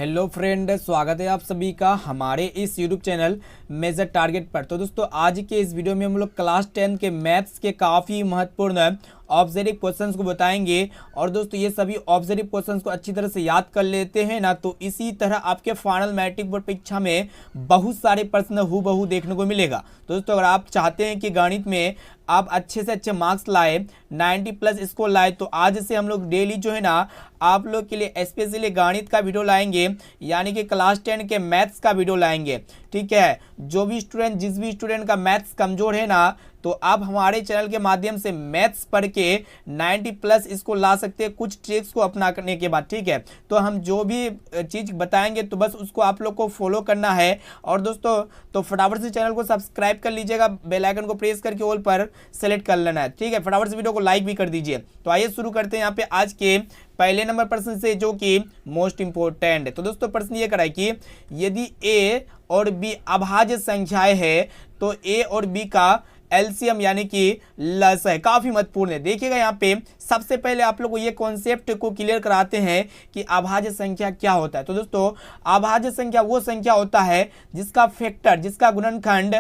Hello friend, स्वागत है आप सभी का हमारे इस यूट्यूब चैनल मेजर टारगेट पर। तो दोस्तों, आज के इस वीडियो में हम लोग क्लास 10 के मैथ्स के काफ़ी महत्वपूर्ण ऑब्जेक्टिव क्वेश्चंस को बताएंगे। और दोस्तों, ये सभी ऑब्जेक्टिव क्वेश्चंस को अच्छी तरह से याद कर लेते हैं ना, तो इसी तरह आपके फाइनल मैट्रिक बोर्ड परीक्षा में बहुत सारे प्रश्न हूबहू देखने को मिलेगा। तो दोस्तों, अगर आप चाहते हैं कि गणित में आप अच्छे से अच्छे मार्क्स लाए, 90+ स्कोर लाए, तो आज से हम लोग डेली जो है ना आप लोग के लिए स्पेशली गणित का वीडियो लाएंगे, यानी कि क्लास 10 के मैथ्स का वीडियो लाएंगे। ठीक है, जो भी स्टूडेंट जिस भी स्टूडेंट का मैथ्स कमजोर है ना, तो आप हमारे चैनल के माध्यम से मैथ्स पढ़ के 90+ इसको ला सकते हैं कुछ ट्रिक्स को अपना करने के बाद। ठीक है, तो हम जो भी चीज़ बताएंगे तो बस उसको आप लोग को फॉलो करना है। और दोस्तों, तो फटाफट से चैनल को सब्सक्राइब कर लीजिएगा, बेल आइकन को प्रेस करके ऑल पर सेलेक्ट कर लेना है। ठीक है, फटाफट से वीडियो को लाइक भी कर दीजिए। तो आइए शुरू करते हैं यहाँ पे आज के पहले नंबर प्रश्न से, जो कि मोस्ट इंपोर्टेंट है। तो दोस्तों, प्रश्न ये कराए कि यदि ए और बी अभाज्य संख्याएं है तो ए और बी का एलसीएम यानी कि लस है। काफी महत्वपूर्ण है। देखिएगा यहाँ पे सबसे पहले आप लोग को ये कॉन्सेप्ट को क्लियर कराते हैं कि अभाज्य संख्या क्या होता है। तो दोस्तों, अभाज्य संख्या वो संख्या होता है जिसका फैक्टर, जिसका गुणनखंड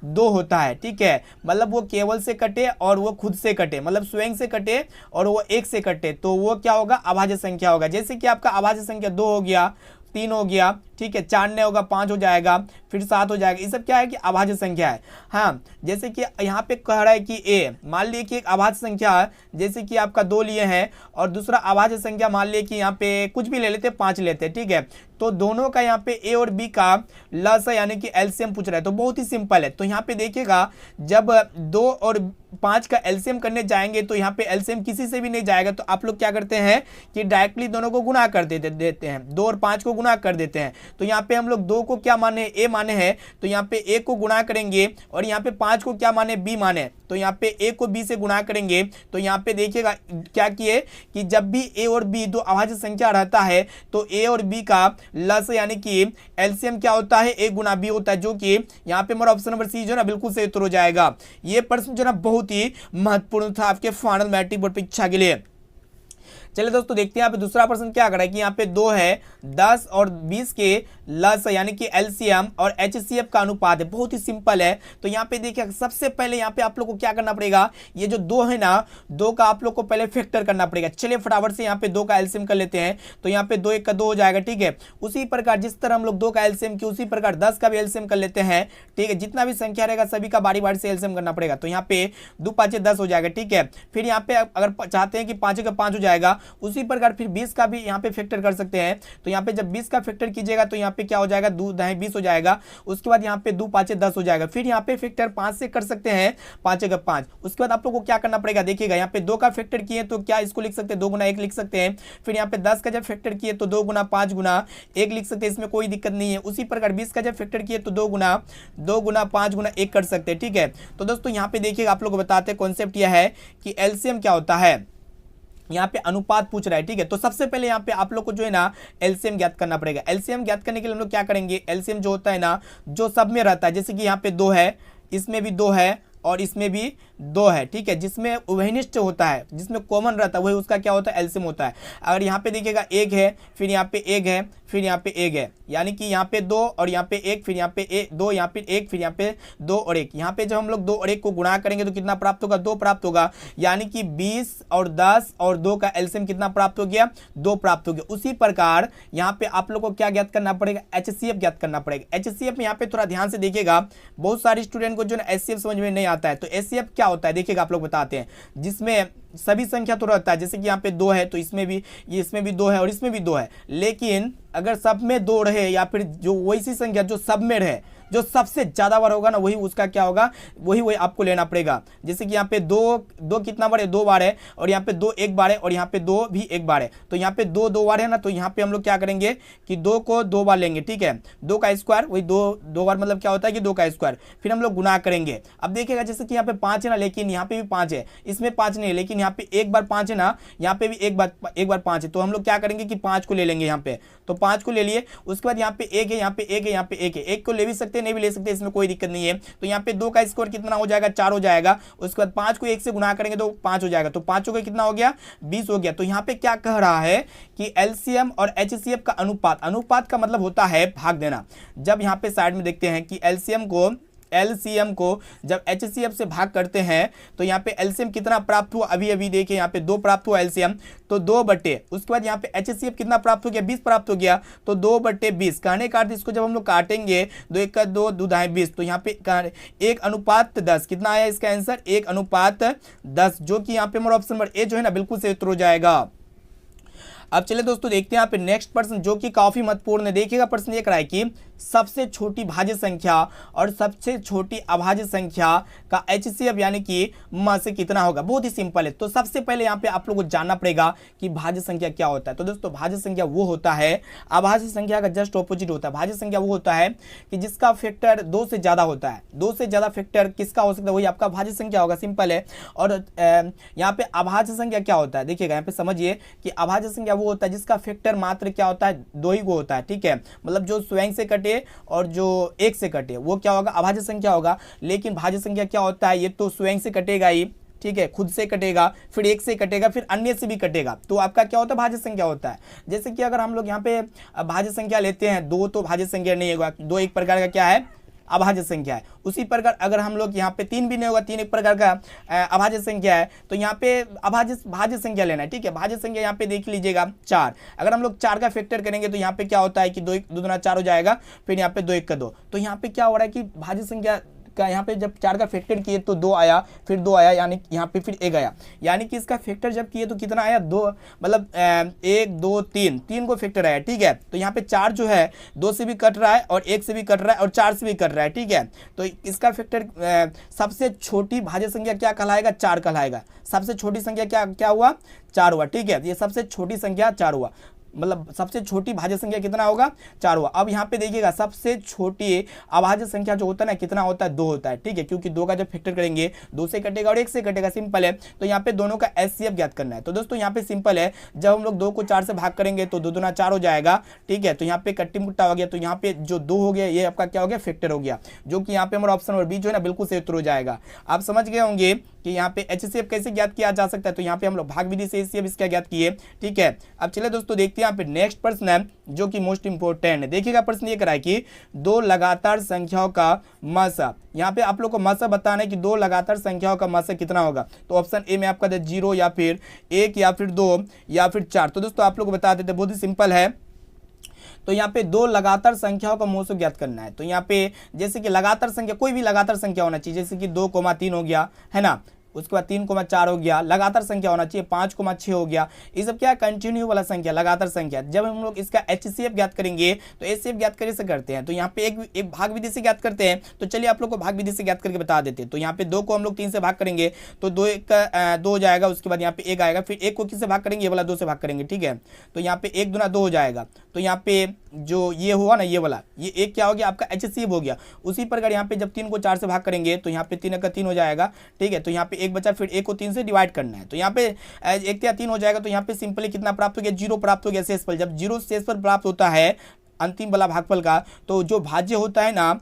2 होता है। ठीक है, मतलब वो केवल से कटे और वो खुद से कटे, मतलब स्वयं से कटे और वो 1 से कटे, तो वो क्या होगा, अभाज्य संख्या होगा। जैसे कि आपका अभाज्य संख्या 2 हो गया, 3 हो गया, ठीक है, 4 नहीं होगा, 5 हो जाएगा, फिर 7 हो जाएगा। ये सब क्या है कि अभाज्य संख्या है। हाँ, जैसे कि यहाँ पे कह रहा है कि ए, मान लिया कि एक अभाज्य संख्या जैसे कि आपका 2 लिए हैं और दूसरा अभाज्य संख्या मान लिया कि यहाँ पे कुछ भी ले लेते, 5 लेते। ठीक है, तो दोनों का यहाँ पे ए और बी का लस यानी कि एलसीएम पूछ रहा है। तो बहुत ही सिंपल है। तो यहाँ पे देखिएगा, जब 2 और 5 का एलसीएम करने जाएंगे तो यहाँ पे एलसीएम किसी से भी नहीं जाएगा, तो आप लोग क्या करते हैं कि डायरेक्टली दोनों को गुणा कर देते हैं, 2 और 5 को गुणा कर देते हैं। तो यहाँ पे हम लोग 2 को क्या माने, ए माने हैं, तो यहाँ पे ए को गुणा करेंगे, और यहाँ पे 5 को क्या माने, बी माने, तो यहाँ पे ए को बी से गुणा करेंगे। तो यहाँ पे देखिएगा क्या किए कि जब भी ए और बी दो अभाज्य संख्या रहता है तो ए और बी का लस यानी कि एलसीएम क्या होता है, ए गुणा बी होता है, जो कि यहाँ पे हमारा ऑप्शन नंबर सी जो है ना बिल्कुल सही उत्तर हो जाएगा। ये प्रश्न जो है ना बहुत ही महत्वपूर्ण था आपके फाइनल मैट्रिक बोर्ड परीक्षा के लिए। चलिए दोस्तों, देखते हैं यहाँ पे दूसरा प्रश्न क्या कर रहा है कि यहाँ पे 2 है, 10 और 20 के लस यानी कि एलसीएम और एचसीएफ का अनुपात है। बहुत ही सिंपल है। तो यहाँ पे देखिए, सबसे पहले यहाँ पे आप लोग को क्या करना पड़ेगा, ये जो 2 है ना, 2 का आप लोग को पहले फैक्टर करना पड़ेगा। चलिए फटाफट से यहाँ पे 2 का एलसीएम कर लेते हैं। तो यहाँ पे 2 1 का 2 हो जाएगा। ठीक है, उसी प्रकार जिस तरह हम लोग 2 का एलसीएम की, उसी प्रकार 10 का भी एलसीएम कर लेते हैं। ठीक है, जितना भी संख्या रहेगा सभी का बारी बारी से एलसीएम करना पड़ेगा। तो यहाँ पे 2 5 10 हो जाएगा। ठीक है, फिर यहाँ पे अगर चाहते हैं कि 5 का 5 हो जाएगा, उसी प्रकार फिर 20 का भी यहाँ पे फैक्टर कर सकते हैं। तो यहाँ पे जब 20 का फैक्टर कीजिएगा तो यहाँ पे क्या हो जाएगा, 2 दाएं 20 हो जाएगा। उसके बाद यहाँ पे 2 5 10 हो जाएगा। फिर यहाँ पे फैक्टर 5 से कर सकते हैं, 5 का 5। उसके बाद आप लोग को क्या करना पड़ेगा, देखिएगा यहाँ पे 2 का फैक्टर किए तो क्या इसको लिख सकते हैं, 2 गुना 1 लिख सकते हैं। फिर यहाँ पे 10 का जब फैक्टर किए तो 2 गुना 5 गुना 1 लिख सकते हैं, इसमें कोई दिक्कत नहीं है। उसी प्रकार 20 का जब फैक्टर किए तो 2 गुना 5 गुना 1 कर सकते हैं। ठीक है, तो दोस्तों यहाँ पे देखिएगा, आप लोग को बताते हैं कॉन्सेप्ट यह है कि एलसीएम क्या होता है। यहाँ पे अनुपात पूछ रहा है। ठीक है, तो सबसे पहले यहाँ पे आप लोग को जो है ना एलसीएम ज्ञात करना पड़ेगा। एलसीएम ज्ञात करने के लिए हम लोग क्या करेंगे, एलसीएम जो होता है ना, जो सब में रहता है, जैसे कि यहाँ पे 2 है, इसमें भी 2 है और इसमें भी 2 है। ठीक है, जिसमें उभयनिष्ठ होता है, जिसमें कॉमन रहता है, वही उसका क्या होता है, एलसीएम होता है। अगर यहाँ पे देखिएगा 1 है, फिर यहाँ पे 1 है, फिर यहाँ पे 1 है, यानी कि यहाँ पे 2 और यहाँ पे 1, फिर यहाँ पे 2, यहाँ पे 1, फिर यहाँ पे 2 और 1। यहाँ पे जब हम लोग 2 और 1 को गुणा करेंगे तो कितना प्राप्त होगा, 2 प्राप्त होगा। यानी कि 20 और 10 और 2 का एलसीएम कितना प्राप्त हो गया, 2 प्राप्त हो गया। उसी प्रकार यहाँ पे आप लोग को क्या ज्ञात करना पड़ेगा, एचसीएफ ज्ञात करना पड़ेगा। एचसीएफ में यहाँ पे थोड़ा ध्यान से देखिएगा, बहुत सारे स्टूडेंट को जो है एचसीएफ समझ में नहीं आता है। तो एचसीएफ क्या होता है, देखिएगा आप लोग बताते हैं, जिसमें सभी संख्या तो रहता है, जैसे कि यहाँ पे 2 है तो इसमें भी 2 है और इसमें भी 2 है। लेकिन अगर सब में 2 रहे, या फिर जो वैसी संख्या जो सब में रहे, जो सबसे ज्यादा बार होगा ना, वही उसका क्या होगा, वही आपको लेना पड़ेगा। जैसे कि यहाँ पे 2 कितना बार है, 2 बार है, और यहाँ पे 2 1 बार है, और यहाँ पे 2 भी 1 बार है। तो यहाँ पे 2 बार है ना, तो यहाँ पे हम लोग क्या करेंगे कि 2 को 2 बार लेंगे। ठीक है, 2 का स्क्वायर, वही 2 बार मतलब क्या होता है कि 2 का स्क्वायर। फिर हम लोग गुना करेंगे। अब देखिएगा, जैसे कि यहाँ पे 5 है ना, लेकिन यहाँ पे भी 5 है, इसमें 5 नहीं है, लेकिन यहाँ पे 1 बार 5 है ना, यहाँ पे भी एक बार 5 है। तो हम लोग क्या करेंगे कि 5 को ले लेंगे यहाँ पे, तो 5 को ले लिए। उसके बाद यहाँ पे 1 है, यहाँ पे 1 है, यहाँ पे 1 है, 1 को ले भी सकते हैं, सकते नहीं भी ले सकते, इसमें कोई दिक्कत नहीं है। तो यहाँ पे 2 का स्क्वायर कितना हो जाएगा, 4 हो जाएगा। उसके बाद 5 को 1 से गुना करेंगे तो 5 हो जाएगा, तो 5 का कितना हो गया, 20 हो गया। तो यहाँ पे क्या कह रहा है कि एलसीएम और एचसीएफ का अनुपात, अनुपात का मतलब होता है भाग देना। जब यहाँ पे साइड में देखते हैं कि एलसीएम को जब एचसीएफ से भाग करते हैं तो यहाँ पे एलसीएम कितना प्राप्त हुआ, अभी अभी देखिए यहाँ पे 2 प्राप्त हुआ एलसीएम, तो 2 बटे, उसके बाद यहाँ पे एचसीएफ कितना प्राप्त हो गया, 20 प्राप्त हो गया, तो 2 बटे 20। कहने का अर्थ इसको जब हम लोग काटेंगे 2 1 का 2 2 दाएं 20, तो यहाँ पे 1 अनुपात 10 कितना आया इसका आंसर, 1 अनुपात 10, जो कि यहाँ पे हमारा ऑप्शन नंबर ए जो है ना बिल्कुल से उत्तर हो जाएगा। अब चलिए दोस्तों देखते हैं यहाँ पे नेक्स्ट प्रश्न जो कि काफी महत्वपूर्ण है। देखिएगा प्रश्न ये करा है कि सबसे छोटी भाज्य संख्या और सबसे छोटी अभाज्य संख्या का एचसीएफ यानी कि म से कितना होगा। बहुत ही सिंपल है। तो सबसे पहले यहाँ पे आप लोगों को जानना पड़ेगा कि भाज्य संख्या क्या होता है। तो दोस्तों भाज्य संख्या वो होता है, अभाज्य संख्या का जस्ट ऑपोजिट होता है। भाज्य संख्या वो होता है कि जिसका फैक्टर 2 से ज्यादा होता है। 2 से ज्यादा फैक्टर किसका हो सकता है, वही आपका भाज्य संख्या होगा, सिंपल है। और यहाँ पे अभाज्य संख्या क्या होता है, देखिएगा यहाँ पे समझिए कि अभाज्य संख्या वो होता है जिसका फैक्टर मात्र क्या होता है, 2 ही को होता है, ठीक है। मतलब जो स्वयं से कटे और जो 1 से कटे वो क्या होगा, अभाज्य संख्या होगा। लेकिन भाज्य संख्या क्या होता है, ये तो स्वयं से कटेगा ही, ठीक है, खुद से कटेगा, फिर 1 से कटेगा, फिर अन्य से भी कटेगा, तो आपका क्या होता है, भाज्य संख्या होता है। जैसे कि अगर हम लोग यहाँ पे भाज्य संख्या लेते हैं 2, तो भाज्य संख्या नहीं होगा, 2 एक प्रकार का क्या है, अभाज्य संख्या है। उसी प्रकार अगर हम लोग यहाँ पे 3 भी नहीं होगा, 3 एक प्रकार का अभाज्य संख्या है, तो यहाँ पे भाज्य संख्या लेना है, ठीक है। भाज्य संख्या यहाँ पे देख लीजिएगा 4, अगर हम लोग 4 का फैक्टर करेंगे तो यहाँ पे क्या होता है कि 2 दूना 4 हो जाएगा, फिर यहाँ पे 2 1 का 2, तो यहाँ पे क्या हो रहा है कि भाज्य संख्या का यहाँ पे जब 4 का फैक्टर किए तो 2 आया, फिर 2 आया, यानी यहाँ पे फिर 1 आया, यानी कि इसका फैक्टर जब किए तो कितना आया, 2, मतलब 1 2 3 को फैक्टर आया, ठीक है। तो यहाँ पे 4 जो है 2 से भी कट रहा है और 1 से भी कट रहा है और 4 से भी कट रहा है, ठीक है। तो इसका फैक्टर सबसे छोटी भाज्य संख्या क्या कहलाएगा, 4 कहलाएगा। सबसे छोटी संख्या क्या हुआ, 4 हुआ, ठीक है। ये सबसे छोटी संख्या 4 हुआ, मतलब सबसे छोटी भाज्य संख्या कितना होगा, 4 हुआ। अब यहाँ पे देखिएगा सबसे छोटी अभाज्य संख्या जो होता है ना कितना होता है, 2 होता है, ठीक है, क्योंकि 2 का जब फैक्टर करेंगे 2 से कटेगा और 1 से कटेगा, सिंपल है। तो यहाँ पे दोनों का एचसीएफ ज्ञात करना है। तो दोस्तों यहाँ पे सिंपल है, जब हम लोग 2 को 4 से भाग करेंगे तो 2 दूना 4 हो जाएगा, ठीक है। तो यहाँ पे कट्टी मुट्टा हो गया, तो यहाँ पे जो 2 हो गया ये आपका क्या हो गया, फैक्टर हो गया, जो कि यहाँ पे हमारा ऑप्शन नंबर बी जो है ना बिल्कुल सही उत्तर हो जाएगा। आप समझ गए होंगे कि यहाँ पे एचसीएफ कैसे ज्ञात किया जा सकता है। तो यहाँ पे हम लोग भाग विधि से एचसीएफ इसका ज्ञात किए, ठीक है। अब चलिए दोस्तों देखते हैं यहाँ पे नेक्स्ट प्रश्न है जो कि मोस्ट इंपोर्टेंट है। देखिएगा प्रश्न ये करा है कि 2 लगातार संख्याओं का मसा, यहाँ पे आप लोग को मसा बताना है कि 2 लगातार संख्याओं का मसा कितना होगा। तो ऑप्शन ए में आपका 0 या फिर 1 या फिर 2 या फिर 4। तो दोस्तों आप लोग को बता देते, बहुत ही सिंपल है। तो यहाँ पे 2 लगातार संख्याओं का मोसो ज्ञात करना है। तो यहाँ पे जैसे कि लगातार संख्या, कोई भी लगातार संख्या होना चाहिए, जैसे कि 2,3 हो गया, है ना, उसके बाद 3,4 हो गया, लगातार संख्या होना चाहिए, 5,6 हो गया, ये सब क्या कंटिन्यू वाला संख्या, लगातार संख्या। जब हम लोग इसका एचसीएफ ज्ञात करेंगे तो एचसीएफ ज्ञात कैसे करते हैं, तो यहाँ पे एक भाग विधि से ज्ञात करते हैं। तो चलिए आप लोग को भाग विधि से ज्ञात करके बता देते हैं। तो यहाँ पे 2 को हम लोग 3 से भाग करेंगे तो 2 हो जाएगा, उसके बाद यहाँ पे 1 आएगा, फिर 1 को किससे भाग करेंगे, ये वाला 2 से भाग करेंगे, ठीक है। तो यहाँ पे 1 दूना 2 हो जाएगा, तो यहाँ पे जो ये हुआ ना, ये वाला, ये 1 क्या हो गया, आपका एचसीएफ हो गया। उसी प्रकार यहाँ पे जब 3 को 4 से भाग करेंगे तो यहाँ पे 3 का 3 हो जाएगा, ठीक है। तो यहाँ पे 1 बचा, फिर 1 को 3 से डिवाइड करना है, तो यहाँ पे 1 या 3 हो जाएगा। तो यहाँ पे सिंपली कितना प्राप्त हो गया, 0 प्राप्त हो गया शेषफल। जब 0 शेषफल प्राप्त होता है अंतिम वाला भागफल का, तो जो भाज्य होता है ना,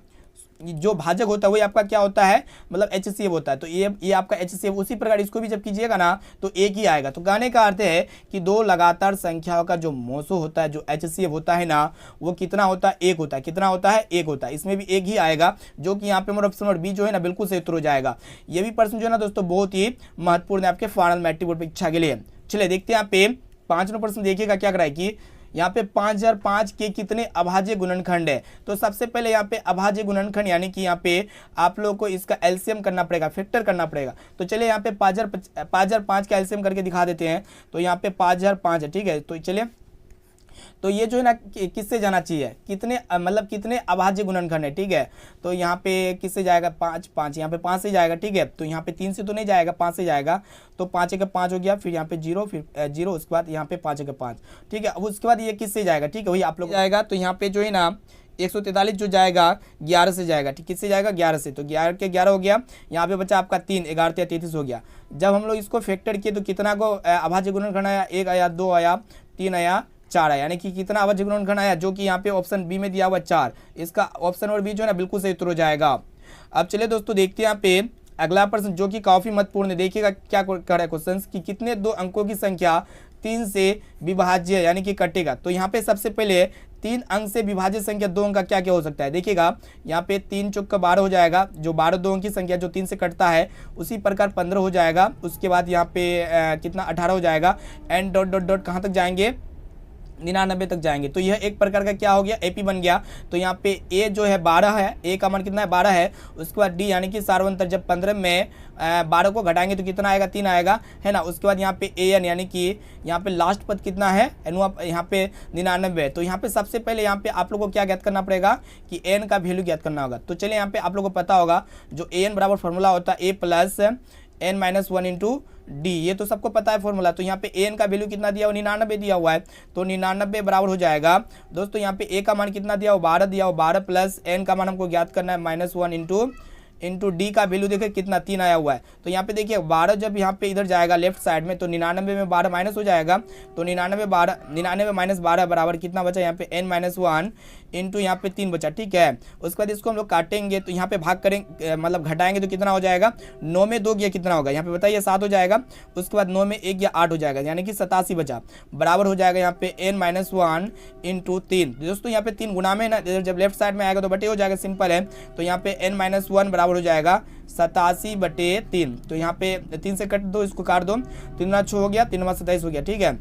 जो भाजक होता है वही आपका क्या होता है, मतलब एचसीएफ होता है। तो ये आपका एचसीएफ। उसी प्रकार इसको भी जब कीजिएगा ना तो 1 ही आएगा। तो कहने का अर्थ है कि 2 लगातार संख्याओं का जो मोसो होता है, जो एचसीएफ होता है ना, वो कितना होता है, 1 होता है। कितना होता है, 1 होता है। इसमें भी 1 ही आएगा, जो कि यहाँ पे हमारा ऑप्शन नंबर बी जो है ना बिल्कुल सही उत्तर हो जाएगा। ये भी प्रश्न जो है ना दोस्तों बहुत ही महत्वपूर्ण है आपके फाइनल मैट्रिक बोर्ड परीक्षा के लिए। चलिए देखते हैं यहाँ पे 5वां प्रश्न। देखिएगा क्या कराए कि यहाँ पे 5005 के कितने अभाज्य गुणनखंड है। तो सबसे पहले यहाँ पे अभाज्य गुणनखंड यानी कि यहाँ पे आप लोगों को इसका एलसीएम करना पड़ेगा, फैक्टर करना पड़ेगा। तो चलिए यहाँ पे 5005 का एलसीएम करके दिखा देते हैं। तो यहाँ पे 5005 है, ठीक है। तो चलिए, तो ये जो है ना किससे जाना चाहिए, कितने मतलब कितने अभाज्य गुणनखंड है, ठीक है। तो यहाँ पे किससे जाएगा, 5 यहाँ पे 5 से जाएगा, ठीक है। तो यहाँ पे 3 से तो नहीं जाएगा, 5 से जाएगा। तो 5 का 5 हो गया, फिर यहाँ पे 0, फिर 0, उसके बाद यहाँ पे 5 का 5, ठीक है। अब उसके बाद ये किससे जाएगा, ठीक है, वही आप लोग जाएगा। तो यहाँ पे जो है ना 143 जो जाएगा 11 से जाएगा, ठीक, किससे जाएगा, 11 से। तो 11 के 11 हो गया। यहाँ पे बचा आपका 3, 11 या 33 हो गया। जब हम लोग इसको फैक्टर किए तो कितना को अभाज्य गुणनखंड आया, 1 आया, 2 आया, 3 आया, 4 है, यानी कि कितना अभाज्य गुणनखंड आया, जो कि यहाँ पे ऑप्शन बी में दिया हुआ 4। इसका ऑप्शन और बी जो है ना बिल्कुल सही उत्तर हो जाएगा। अब चलिए दोस्तों देखते हैं यहाँ पे अगला प्रश्न, जो कि काफी महत्वपूर्ण है। देखिएगा क्या कर रहा है क्वेश्चन कि कितने 2 अंकों की संख्या 3 से विभाज्य यानी कि कटेगा। तो यहाँ पे सबसे पहले 3 अंक से विभाज्य संख्या 2 अंक का क्या क्या हो सकता है। देखिएगा यहाँ पे 3 चौक का 12 हो जाएगा, जो 12 2 अंक की संख्या जो 3 से कटता है। उसी प्रकार 15 हो जाएगा। उसके बाद यहाँ पे कितना 18 हो जाएगा। एंड डॉट डॉट डॉट कहाँ तक जाएंगे, 99 तक जाएंगे। तो यह एक प्रकार का क्या हो गया, एपी बन गया। तो यहाँ पे ए जो है 12 है, ए का मान कितना है 12 है। उसके बाद डी यानी कि सार्वंतर, जब 15 में 12 को घटाएंगे तो कितना आएगा, 3 आएगा, है ना। उसके बाद यहाँ पे ए एन यानी कि यहाँ पे लास्ट पद कितना है, यहाँ पे 99। तो यहाँ पे सबसे पहले यहाँ पे आप लोग को क्या ज्ञात करना पड़ेगा कि एन का वैल्यू ज्ञात करना होगा। तो चलिए यहाँ पे आप लोग को पता होगा जो ए एन बराबर फॉर्मूला होता है A plus N minus 1 into D, ये तो सबको पता है फॉर्मूला। तो यहाँ पे एन का वैल्यू कितना दिया हुआ, 99 दिया हुआ है। तो 99 बराबर हो जाएगा दोस्तों, यहाँ पे ए का मान कितना दिया हुआ, 12 दिया हुआ, 12 प्लस एन का मान हमको ज्ञात करना है -1 इंटू डी का वैल्यू देखिए कितना 3 आया हुआ है। तो यहाँ पे देखिए 12 जब यहाँ पे इधर जाएगा लेफ्ट साइड में, तो 99 में 12 माइनस हो जाएगा। तो 99 माइनस 12 बराबर कितना बचा, यहाँ पे n-1 इंटू यहाँ पे 3 बचा, ठीक है। उसके बाद इसको हम लोग काटेंगे, तो यहाँ पे भाग करेंगे मतलब घटाएंगे तो कितना हो जाएगा, 9 में 2 गया कितना होगा, यहाँ पे बताइए 7 हो जाएगा। उसके बाद 9 में 1 गया 8 हो जाएगा, यानी कि 87 बचा, बराबर हो जाएगा यहाँ पे n-1 इंटू 3। दोस्तों यहाँ पे 3 गुना में ना, जब लेफ्ट साइड में आएगा तो बटे हो जाएगा, सिंपल है। तो यहाँ पे n-1 बराबर हो जाएगा 87/3। तो यहाँ पे 3 से कट दो, इसको काट दो, 3×6 हो गया, 3×27 हो गया, ठीक है।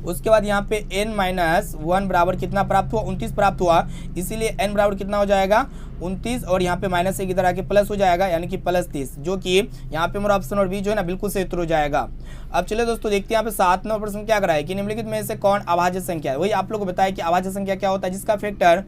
उसके बाद यहाँ पे n-1 बराबर कितना प्राप्त हुआ, 29 प्राप्त हुआ। इसीलिए n बराबर कितना हो जाएगा 29, और यहाँ पे माइनस एक इधर आके प्लस हो जाएगा, यानी कि +30, जो कि यहाँ पे हमारा ऑप्शन और बी जो है ना बिल्कुल सही उत्तर हो जाएगा। अब चलिए दोस्तों देखते हैं यहाँ पे 7 नंबर प्रश्न क्या कराया कि निम्नलिखित में से कौन अभाज्य संख्या है। वही आप लोग को बताया कि अभाज्य संख्या क्या होता है, जिसका फैक्टर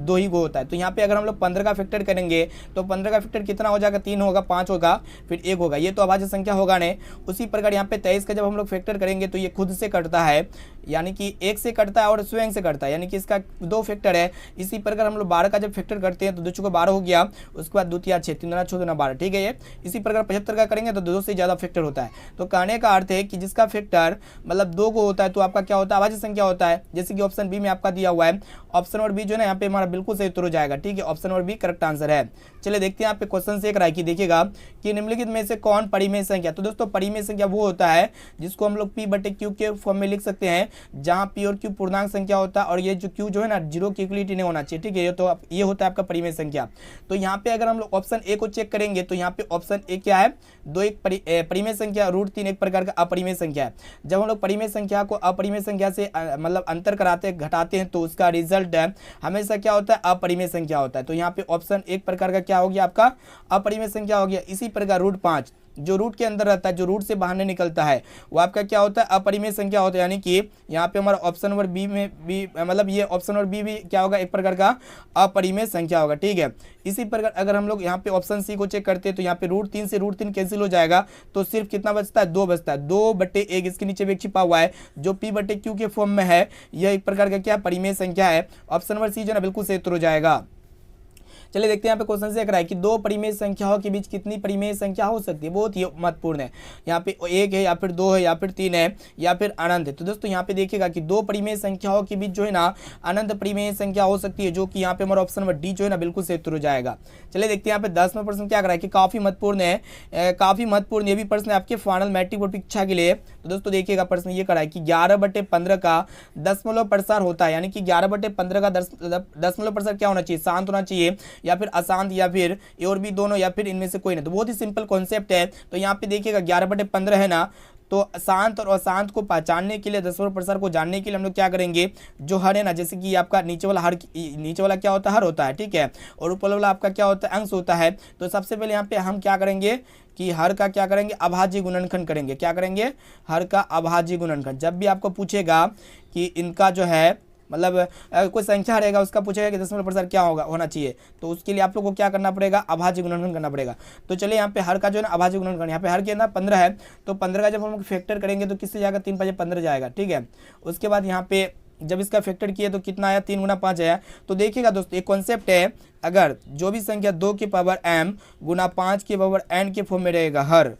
2 ही होता है। तो यहाँ पे अगर हम लोग 15 का फैक्टर करेंगे तो 15 का फैक्टर कितना हो जाएगा, 3 होगा, 5 होगा, फिर 1 होगा, ये तो अभाज्य संख्या होगा नहीं। उसी प्रकार यहाँ पे 23 का जब हम लोग फैक्टर करेंगे तो ये खुद से कटता है, यानी कि 1 से कटता है और स्वयं से कटता है, यानी कि इसका 2 फैक्टर है। इसी प्रकार हम लोग 12 का जब फैक्टर करते हैं तो 2 चौको 12 हो गया, उसके बाद 2 3 6, 3×6 12, ठीक है ये। इसी प्रकार 75 का करेंगे तो 2 से ज़्यादा फैक्टर होता है। तो कहने का अर्थ है कि जिसका फैक्टर मतलब 2 को होता है तो आपका क्या होता है, अभाज्य संख्या होता है, जैसे कि ऑप्शन बी में आपका दिया हुआ है। ऑप्शन और बी जो है ना यहाँ पे हमारा बिल्कुल सही उत्तर हो जाएगा, ठीक है। ऑप्शन और बी करेक्ट आंसर है। चलिए देखते हैं यहाँ पे क्वेश्चन से एक राय की, देखिएगा कि निम्नलिखित में से कौन परिमेय संख्या। तो दोस्तों परिमेय संख्या वो होता है जिसको हम लोग p/q के फॉर्म में लिख सकते हैं, जहाँ p और q पूर्णांक संख्या होता है और ये जो q जो है ना 0 की इक्वलिटी नहीं होना चाहिए, ठीक है। ये तो ये होता है आपका परिमेय संख्या। तो यहाँ पे अगर हम लोग ऑप्शन ए को चेक करेंगे तो यहाँ पे ऑप्शन ए क्या है, 2 एक परिमेय संख्या, √3 एक प्रकार का अपरिमेय संख्या है। जब हम लोग परिमेय संख्या को अपरिमेय संख्या से मतलब अंतर कराते हैं, घटाते हैं, तो उसका रिजल्ट हमेशा क्या होता है, अपरिमेय संख्या होता है। तो यहाँ पे ऑप्शन एक प्रकार का क्या हो गया, आपका अपरिमेय संख्या हो गया। इसी प्रकार √5 जो रूट के अंदर रहता है, जो रूट से बाहर नहीं निकलता है, वो आपका क्या होता है, अपरिमेय संख्या होता है। यानी कि यहाँ पे हमारा ऑप्शन नंबर बी में भी मतलब ये ऑप्शन नंबर बी भी क्या होगा, एक प्रकार का अपरिमेय संख्या होगा, ठीक है। इसी प्रकार अगर हम लोग यहाँ पे ऑप्शन सी को चेक करते हैं तो यहाँ पे √3 से √3 कैंसिल हो जाएगा, तो सिर्फ कितना बचता है, 2 बचता है, 2/1। इसके नीचे भी एक छिपा हुआ है जो p/q के फॉर्म में है, यह एक प्रकार का क्या परिमेय संख्या है। ऑप्शन नंबर सी जो है ना बिल्कुल सही उत्तर हो जाएगा। चलिए देखते हैं यहाँ पे क्वेश्चन से है कि 2 परिमेय संख्याओं के बीच कितनी परिमेय संख्या हो सकती है, बहुत ही महत्वपूर्ण है। यहाँ पे 1 है या फिर 2 है या फिर 3 है या फिर अनंत है। तो दोस्तों यहाँ पे देखिएगा कि 2 परिमेय संख्याओं के बीच जो है ना अनंत परिमेय संख्या हो सकती है, जो कि यहाँ पे हमारा ऑप्शन नंबर डी जो है ना बिल्कुल सही उत्तर हो जाएगा। चलिए देखते हैं यहाँ पे 10वां प्रश्न क्या कराया कि काफी महत्वपूर्ण है, काफी महत्वपूर्ण ये भी प्रश्न है आपके फाइनल मैट्रिक बोर्ड परीक्षा के लिए। तो दोस्तों देखिएगा प्रश्न ये कराया कि 11/15 का दशमलव प्रसार होता है, यानी कि 11/15 का दशमलव प्रसार क्या होना चाहिए, शांत होना चाहिए या फिर अशांत या फिर ए और बी दोनों या फिर इनमें से कोई नहीं। तो बहुत ही सिंपल कॉन्सेप्ट है। तो यहाँ पे देखिएगा 11/15 है ना, तो शांत और अशांत को पहचानने के लिए, दशमलव प्रसार को जानने के लिए हम लोग क्या करेंगे, जो हर है ना, जैसे कि आपका नीचे वाला हर, नीचे वाला क्या होता है, हर होता है, ठीक है, और ऊपर वाला आपका क्या होता है, अंश होता है। तो सबसे पहले यहाँ पे हम क्या करेंगे कि हर का क्या करेंगे, अभाज्य गुणनखंड करेंगे। क्या करेंगे, हर का अभाज्य गुणनखंड। जब भी आपको पूछेगा कि इनका जो है मतलब कोई संख्या रहेगा, उसका पूछेगा कि दशमलव प्रसार क्या होना चाहिए, तो उसके लिए आप लोग को क्या करना पड़ेगा, अभाज्य गुणनखंड करना पड़ेगा। तो चलिए यहाँ पे हर का जो है ना अभाज्य गुणनखंड, यहाँ पे हर के अंदर 15 है, तो 15 का जब हम लोग फैक्टर करेंगे तो किससे जाएगा, 3×5 = 15 जाएगा, ठीक है। उसके बाद यहाँ पे जब इसका फैक्टर किया तो कितना आया, 3 × 5 आया। तो देखिएगा दोस्तों एक कॉन्सेप्ट है, अगर जो भी संख्या 2 की पावर m गुना 5 की पावर n के फॉर्म में रहेगा हर,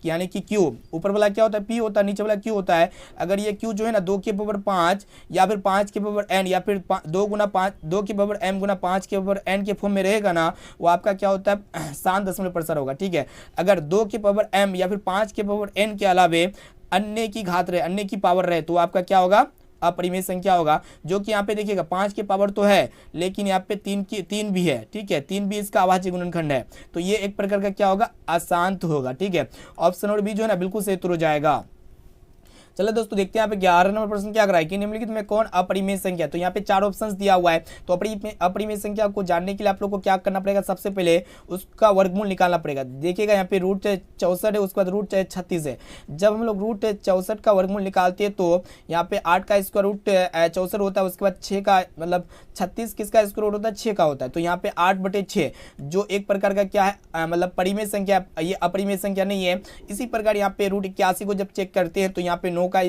यानी कि क्यू, ऊपर वाला क्या होता है p होता है, नीचे वाला q होता है। अगर ये q जो है ना 2 की पावर 5 या फिर 5 की पावर n या फिर 2 गुना 5 2 की पावर m गुना 5 की पावर n के फॉर्म में रहेगा ना, वो आपका क्या होता है शांत दशमलव प्रसार होगा, ठीक है। अगर 2 की पावर m या फिर 5 की पावर n के अलावे अन्य की घात रहे, अन्य की पावर रहे, तो आपका क्या होगा अपरिमेय संख्या होगा। जो कि यहाँ पे देखिएगा 5 की पावर तो है, लेकिन यहाँ पे 3 भी है, ठीक है, 3 भी इसका अभाज्य गुणनखंड है, तो ये एक प्रकार का क्या होगा अशांत होगा, ठीक है। ऑप्शन और बी जो है ना बिल्कुल सही उत्तर हो जाएगा। चलो दोस्तों देखते हैं यहाँ पे 11 नंबर प्रश्न क्या कराए कि निम्नलिखित में कौन अपरिमेय संख्या। तो यहाँ पे 4 ऑप्शंस दिया हुआ है। तो अपरिमेय संख्या को जानने के लिए आप लोग को क्या करना पड़ेगा, सबसे पहले उसका वर्गमूल निकालना पड़ेगा। देखिएगा यहाँ पे रूट 64 है, उसके बाद रूट 36 है। जब हम लोग रूट 64 का वर्गमूल निकालते हैं तो यहाँ पे 8 का स्क्वायर रूट 64 होता है, उसके बाद 6 का मतलब 36 किसका स्क्वायर रूट होता है 6 का होता है। तो यहाँ पे 8/6 जो एक प्रकार का क्या है मतलब परिमेय संख्या, ये अपरिमेय संख्या नहीं है। इसी प्रकार यहाँ पे रूट 81 को जब चेक करते हैं तो यहाँ पे 9 का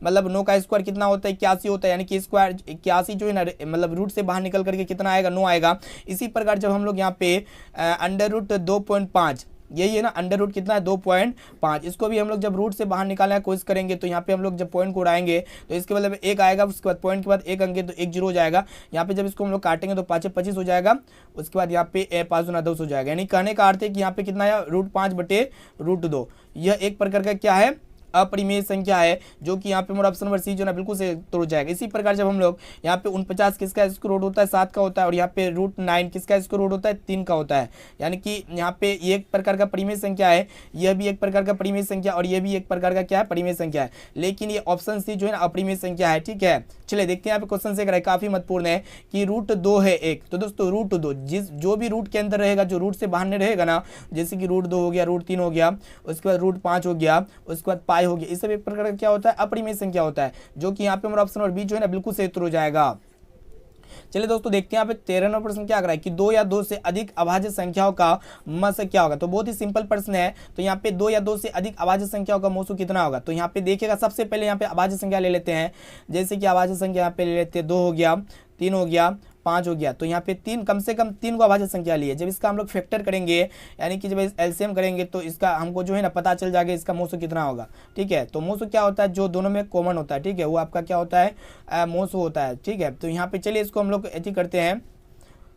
मतलब 9 का स्क्वायर कितना होता है 81 होता है, यानी कि स्क्वायर 81 जो है ना मतलब रूट से बाहर निकल करके कितना आएगा 9 आएगा। इसी प्रकार जब हम लोग यहाँ पे अंडर रूट 2.5 यही है ना, अंडर रूट कितना है 2.5, इसको भी हम लोग जब रूट से बाहर निकालने की कोशिश करेंगे तो यहाँ पे हम लोग जब पॉइंट को उड़ाएंगे तो इसके मतलब एक आएगा, उसके बाद पॉइंट के बाद एक अंगे तो 1 0 हो जाएगा। यहाँ पे जब इसको हम लोग काटेंगे तो 5 25 हो जाएगा, उसके बाद यहाँ पे 5 गुना 10 हो जाएगा। यानी कहने का अर्थ है कि यहाँ पे कितना है √5/√2। यह एक प्रकार का क्या है अपरिमेय संख्या है, जो कि यहाँ पे हमारा ऑप्शन नंबर सी जो ना बिल्कुल से तोड़ जाएगा। इसी प्रकार जब हम लोग यहाँ पे 49 किसका स्क्वायर रूट होता है 7 का होता है, और यहाँ पे √9 किसका स्क्वायर रूट होता है 3 का होता है। यानी कि यहाँ पे ये एक प्रकार का परिमेय संख्या है, यह भी एक प्रकार का परिमेय संख्या और यह भी एक प्रकार का क्या है परिमेय संख्या है, लेकिन ये ऑप्शन सी जो है ना अपरिमेय संख्या है, ठीक है। चलिए देखते हैं यहाँ पे क्वेश्चन से कराए, काफी महत्वपूर्ण है कि √2 है एक। तो दोस्तों √2 जो भी रूट के अंदर रहेगा, जो रूट से बाहर नहीं रहेगा ना, जैसे कि √2 हो गया, √3 हो गया, उसके बाद √5 हो गया, उसके बाद पाई हो गया, इस सब एक प्रकार का क्या होता है अपरिमेय संख्या होता है, जो कि यहाँ पे हमारा ऑप्शन और बी जो है ना बिल्कुल सही उत्तर हो जाएगा। चलिए दोस्तों देखते हैं यहाँ पे 13 नंबर प्रश्न क्या कर रहा है कि 2 या 2 से अधिक अभाज्य संख्याओं का मस क्या होगा। तो बहुत ही सिंपल प्रश्न है। तो यहाँ पे 2 या 2 से अधिक अभाज्य संख्याओं का मोसु कितना होगा। तो यहाँ पे देखिएगा सबसे पहले यहाँ पे अभाज्य संख्या ले लेते हैं, जैसे कि अभाज्य संख्या यहाँ पे ले लेते हैं 2 हो गया, 3 हो गया, 5 हो गया। तो यहाँ पे 3 कम से कम 3 को अभाज्य संख्या ली है। जब इसका हम लोग फैक्टर करेंगे यानी कि जब एलसीएम करेंगे तो इसका हमको जो है ना पता चल जाएगा इसका मोसु कितना होगा, ठीक है। तो मोसु क्या होता है जो दोनों में कॉमन होता है, ठीक है, वो आपका क्या होता है मोसु होता है, ठीक है। तो यहाँ पे चलिए इसको हम लोग ऐसे करते हैं।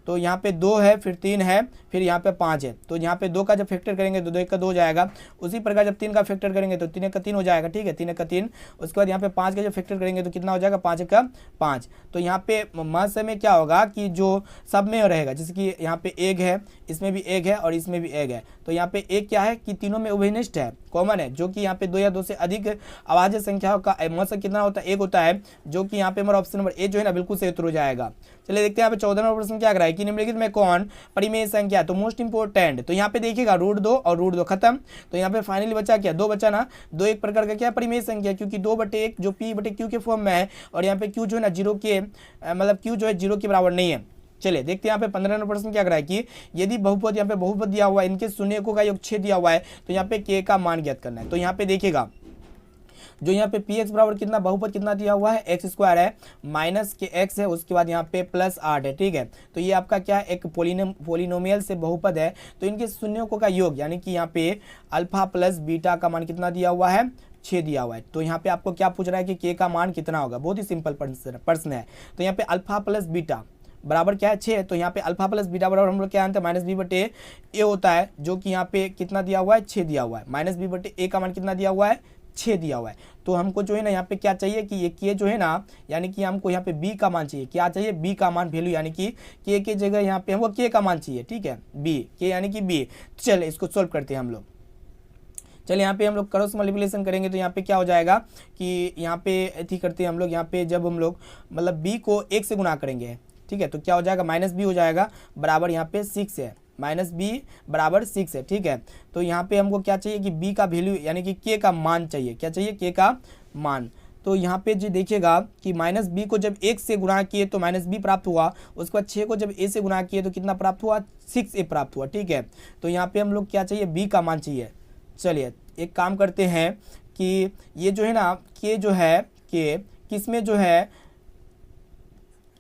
तो यहाँ पे 2 है, फिर 3 है, फिर यहाँ पे 5 है। तो यहाँ पे 2 का जब फैक्टर करेंगे तो 2 1 का 2 हो जाएगा। उसी प्रकार जब 3 का फैक्टर करेंगे तो 3 1 का 3 हो जाएगा, ठीक है, 3 1 का 3। उसके बाद यहाँ पे 5 का जब फैक्टर करेंगे तो कितना हो जाएगा 5 1 का 5। तो यहाँ पे मस में क्या होगा कि जो सब में रहेगा, जैसे कि यहाँ पे एक है, इसमें भी एक है और इसमें भी एक है। तो यहाँ पे एक क्या है कि तीनों में उभयनिष्ठ है, कॉमन है, जो कि यहाँ पे 2 या 2 से अधिक अभाज्य संख्याओं का मस कितना होता है 1 होता है, जो कि यहाँ पे हमारा ऑप्शन नंबर ए जो है ना बिल्कुल सही उत्तर हो जाएगा। चलिए देखते हैं यहाँ पे 14 नंबर प्रश्न क्या कर रहा है कि निम्नलिखित में कौन परिमेय संख्या। तो मोस्ट इंपोर्टेंट, तो यहाँ पे देखिएगा √2 और √2 खत्म। तो यहाँ पे फाइनली बचा क्या 2 बचा ना, 2 एक प्रकार का क्या परिमेय संख्या, क्योंकि 2/1 जो p/q के फॉर्म में है, और यहाँ पे q जो है ना 0 के मतलब q जो है 0 के बराबर नहीं है। चलिए देखते हैं यहाँ पे 15 नंबर प्रश्न क्या कर रहा है कि यदि बहुपद यहाँ पे बहुपद दिया हुआ है, इनके शून्यकों का योग 6 दिया हुआ है, तो यहाँ पे k का मान ज्ञात करना है। तो यहाँ पे देखिएगा जो यहाँ पे px बराबर कितना बहुपद कितना दिया हुआ है x² है, माइनस के x है, उसके बाद यहाँ पे +8 है, ठीक है। तो ये आपका क्या है एक पोलिनोमियल से बहुपद है। तो इनके शून्यकों का योग यानी कि यहाँ पे अल्फा प्लस बीटा का मान कितना दिया हुआ है 6 दिया हुआ है। तो यहाँ पे आपको क्या पूछ रहा है कि k का मान कितना होगा, बहुत ही सिंपल प्रश्न है। तो यहाँ पे अल्फा प्लस बीटा बराबर क्या है 6। तो यहाँ पे अल्फा प्लस बीटा बराबर हम लोग क्या जानते हैं -b/a होता है, जो कि यहाँ पे कितना दिया हुआ है 6 दिया हुआ है। -b/a का मान कितना दिया हुआ है 6 दिया हुआ है। तो हमको जो है ना यहाँ पे क्या चाहिए कि ये के जो है ना, यानी कि हमको यहाँ पे b का मान चाहिए, क्या चाहिए b का मान वैल्यू, यानी कि के के जगह यहाँ पे हमको k का मान चाहिए, ठीक है, b के यानी कि b। चलिए इसको सोल्व करते हैं हम लोग। चलिए यहाँ पे हम लोग क्रॉस मल्टीप्लिकेशन करेंगे तो यहाँ पे क्या हो जाएगा कि यहाँ पे ऐसी करते हैं हम लोग, यहाँ पे जब हम लोग मतलब b को 1 से गुना करेंगे, ठीक है, तो क्या हो जाएगा -b हो जाएगा, बराबर यहाँ पे 6 है, -b बराबर 6 है, ठीक है। तो यहाँ पे हमको क्या चाहिए कि b का वैल्यू यानी कि k का मान चाहिए, क्या चाहिए k का मान। तो यहाँ पे जो देखिएगा कि -b को जब 1 से गुणा किए तो -b प्राप्त हुआ, उसके बाद 6 को जब a से गुणा किए तो कितना प्राप्त हुआ 6a प्राप्त हुआ, ठीक है। तो यहाँ पे हम लोग क्या चाहिए b का मान चाहिए। चलिए एक काम करते हैं कि ये जो है ना k जो है k किस में जो है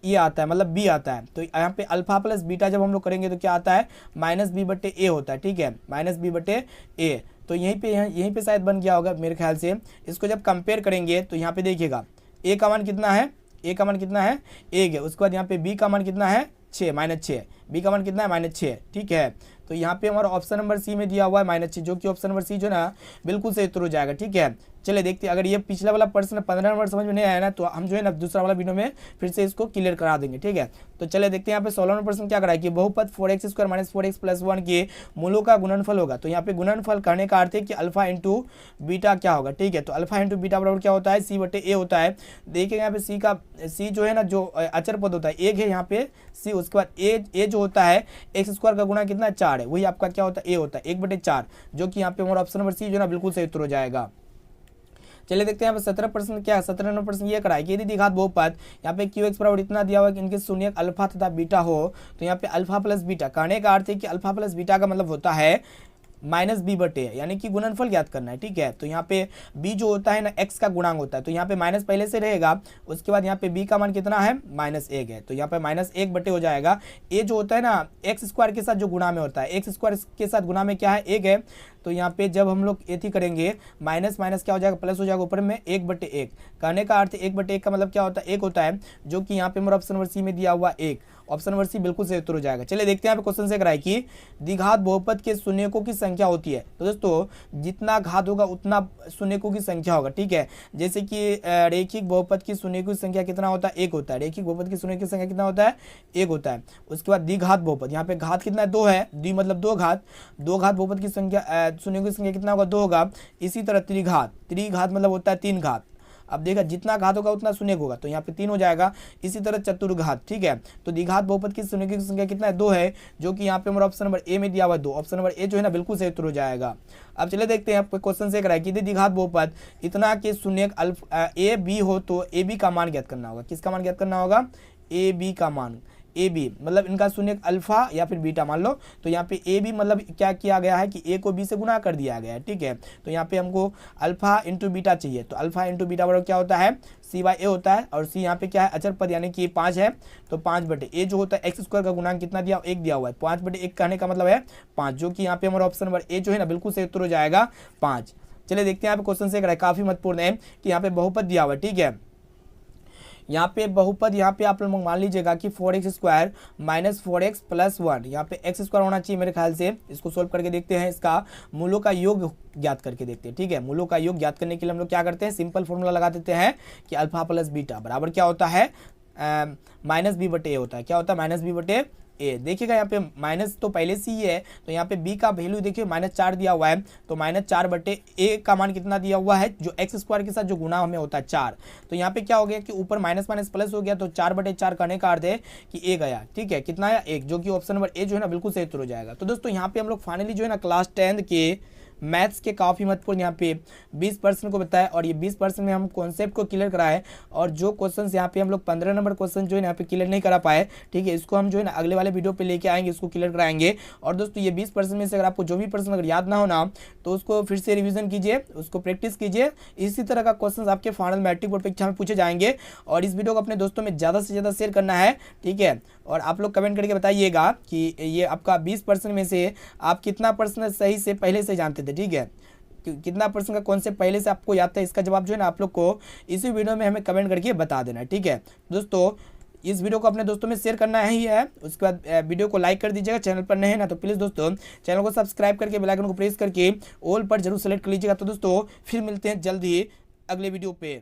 ये आता है मतलब b आता है। तो यहाँ पे अल्फा प्लस बीटा जब हम लोग करेंगे तो क्या आता है -b/a होता है, ठीक है, -b/a। तो यहीं पे शायद बन गया होगा मेरे ख्याल से। इसको जब कंपेयर करेंगे तो यहाँ पे देखिएगा ए का मान कितना है, ए का मान कितना है 1 है। उसके बाद यहाँ पे बी का मान कितना है 6 -6, बी का मान कितना है -6, ठीक है। तो यहाँ पे हमारा ऑप्शन नंबर सी में दिया हुआ है -6, जो कि ऑप्शन नंबर सी जो है ना बिल्कुल सही उत्तर हो जाएगा, ठीक है। चलिए देखते हैं, अगर ये पिछला वाला प्रश्न 15 नंबर समझ में नहीं आया ना तो हम जो है ना दूसरा वाला वीडियो में फिर से इसको क्लियर करा देंगे, ठीक है। तो चलिए देखते हैं यहाँ पे 16 नंबर प्रश्न क्या कराए कि बहुपद 4x² - 4x + 1 के मूलों का गुणनफल होगा। तो यहाँ पे गुणनफल करने का अर्थ है कि अल्फा इंटू बीटा क्या होगा, ठीक है। तो अल्फा इंटू बीटा बराबर क्या होता है c/a होता है। देखिए यहाँ पे सी जो है ना जो अचर पद होता है 1 है यहाँ पे सी, उसके बाद ए जो होता है x² का गुणा कितना 4 है, वही आपका क्या होता है ए होता है 1/4, जो कि यहाँ पे हमारा ऑप्शन नंबर सी जो है ना बिल्कुल सही उत्तर हो जाएगा। चलिए देखते हैं यहाँ पे 17 प्रश्न क्या है। 17 नंबर प्रश्न ये कराए कि यदि द्विघात बहुपद यहाँ पे QX बराबर इतना दिया हुआ है कि इनके शून्यक अल्फा तथा बीटा हो, तो यहाँ पे अल्फा प्लस बीटा कहने का अर्थ है कि अल्फा प्लस बीटा का मतलब होता है -b/a, यानी कि गुणनफल ज्ञात करना है, ठीक है। तो यहाँ पे b जो होता है ना x का गुणांक होता है, तो यहाँ पे माइनस पहले से रहेगा। उसके बाद यहाँ पे b का मान कितना है -1 है, तो यहाँ पे -1/a हो जाएगा। a जो होता है ना x² के साथ जो गुणा में होता है, x² के साथ गुणा में क्या है 1 है। तो यहाँ पे जब हम लोग एथी करेंगे माइनस माइनस क्या हो जाएगा प्लस हो जाएगा ऊपर में 1/1, कहने का अर्थ 1/1 का मतलब क्या होता है 1 होता है, जो कि यहाँ पे हमारा ऑप्शन नंबर सी में दिया हुआ 1, ऑप्शन नंबर सी बिल्कुल सही उत्तर हो जाएगा। चलिए देखते हैं यहाँ पे क्वेश्चन से कराए कि द्विघात बहुपद के शून्यकों की संख्या होती है। तो दोस्तों जितना घात होगा उतना शून्यकों की संख्या होगा, ठीक है। जैसे कि रेखिक बहुपद की शून्यकों की संख्या कितना होता है 1 होता है, रेखिक बहुपद की शून्यकों की संख्या कितना होता है 1 होता है। उसके बाद द्विघात बहुपद, यहाँ पे घात कितना है 2 है, द्वि मतलब 2 घात, 2 घात बहुपद की संख्या शून्यकों की संख्या कितना होगा 2 होगा। इसी तरह त्रिघात मतलब होता है 3 घात। अब देखा जितना घात होगा उतना शून्य होगा, तो यहाँ पे 3 हो जाएगा। इसी तरह चतुर्घात, ठीक है। तो द्विघात बहुपद की शून्य की संख्या कितना है 2 है, जो कि यहाँ पे हमारा ऑप्शन नंबर ए में दिया हुआ है 2, ऑप्शन नंबर ए जो है ना बिल्कुल सही उत्तर हो जाएगा। अब चले देखते हैं आपको क्वेश्चन से कराए कि द्विघात बहुपद इतना के शून्य ए बी हो तो ए बी का मान ज्ञात करना होगा। किसका मान ज्ञात करना होगा ए बी का मान, ए बी मतलब इनका शून्य अल्फा या फिर बीटा मान लो। तो यहाँ पे ए बी मतलब क्या किया गया है कि ए को बी से गुना कर दिया गया है, ठीक है। तो यहाँ पे हमको अल्फा इंटू बीटा चाहिए, तो अल्फा इंटू बीटा बराबर क्या होता है c/a होता है, और c यहाँ पे क्या है अचर पद यानी कि 5 है। तो 5/a जो होता है x² का गुणांक कितना दिया 1 दिया हुआ है, 5/1 कहने का मतलब है 5, जो कि यहाँ पे हमारा ऑप्शन नंबर ए जो है ना बिल्कुल सही उत्तर हो जाएगा 5। चलिए देखते हैं यहाँ पे क्वेश्चन से काफी महत्वपूर्ण है कि यहाँ पे बहुपद दिया हुआ है, ठीक है। यहाँ पे बहुपद यहाँ पे आप लोग मान लीजिएगा कि 4x² - 4x + 1, यहाँ पे x² होना चाहिए मेरे ख्याल से। इसको सोल्व करके देखते हैं, इसका मूलों का योग ज्ञात करके देखते हैं, ठीक है। मूलों का योग ज्ञात करने के लिए हम लोग क्या करते हैं सिंपल फॉर्मूला लगा देते हैं कि अल्फा प्लस बीटा बराबर क्या होता है -b/a होता है। क्या होता है -b/a। देखिएगा यहाँ पे माइनस तो पहले से ही है, तो यहाँ पे b का वैल्यू देखिए -4 दिया हुआ है, तो -4/a का मान कितना दिया हुआ है जो x² के साथ जो गुणा हमें होता है 4। तो यहाँ पे क्या हो गया कि ऊपर माइनस माइनस प्लस हो गया, तो 4/4 करने का अर्थ है कि a गया, ठीक है। कितना आया 1, जो कि ऑप्शन नंबर ए जो है ना बिल्कुल सही उत्तर हो जाएगा। तो दोस्तों यहाँ पे हम लोग फाइनली जो है ना क्लास 10 के मैथ्स के काफ़ी महत्वपूर्ण यहाँ पे 20% को बताया, और ये 20% में हम कॉन्सेप्ट को क्लियर कराए, और जो क्वेश्चंस यहाँ पे हम लोग 15 नंबर क्वेश्चन जो है यहाँ पे क्लियर नहीं करा पाए, ठीक है, इसको हम जो है ना अगले वाले वीडियो पे लेके आएंगे, इसको क्लियर कराएंगे। और दोस्तों ये 20% में से अगर आपको जो भी प्रश्न अगर याद ना हो ना तो उसको फिर से रिविजन कीजिए, उसको प्रैक्टिस कीजिए। इसी तरह का क्वेश्चन आपके फाइनल मैट्रिक बोर्ड परीक्षा में पूछे जाएंगे, और इस वीडियो को अपने दोस्तों में ज़्यादा से ज़्यादा शेयर करना है, ठीक है। और आप लोग कमेंट करके बताइएगा कि ये आपका 20% में से आप कितना प्रश्न सही से पहले से जानते थे, ठीक है, कितना परसेंट का कॉन्सेप्ट पहले से आपको याद था। इसका जवाब जो है ना आप लोग को इसी वीडियो में हमें कमेंट करके बता देना, ठीक है। दोस्तों इस वीडियो को अपने दोस्तों में शेयर करना ही है, उसके बाद वीडियो को लाइक कर दीजिएगा। चैनल पर नए हैं ना तो प्लीज़ दोस्तों चैनल को सब्सक्राइब करके बेल आइकन को प्रेस करके ऑल पर जरूर सेलेक्ट कर लीजिएगा। तो दोस्तों फिर मिलते हैं जल्द ही अगले वीडियो पे।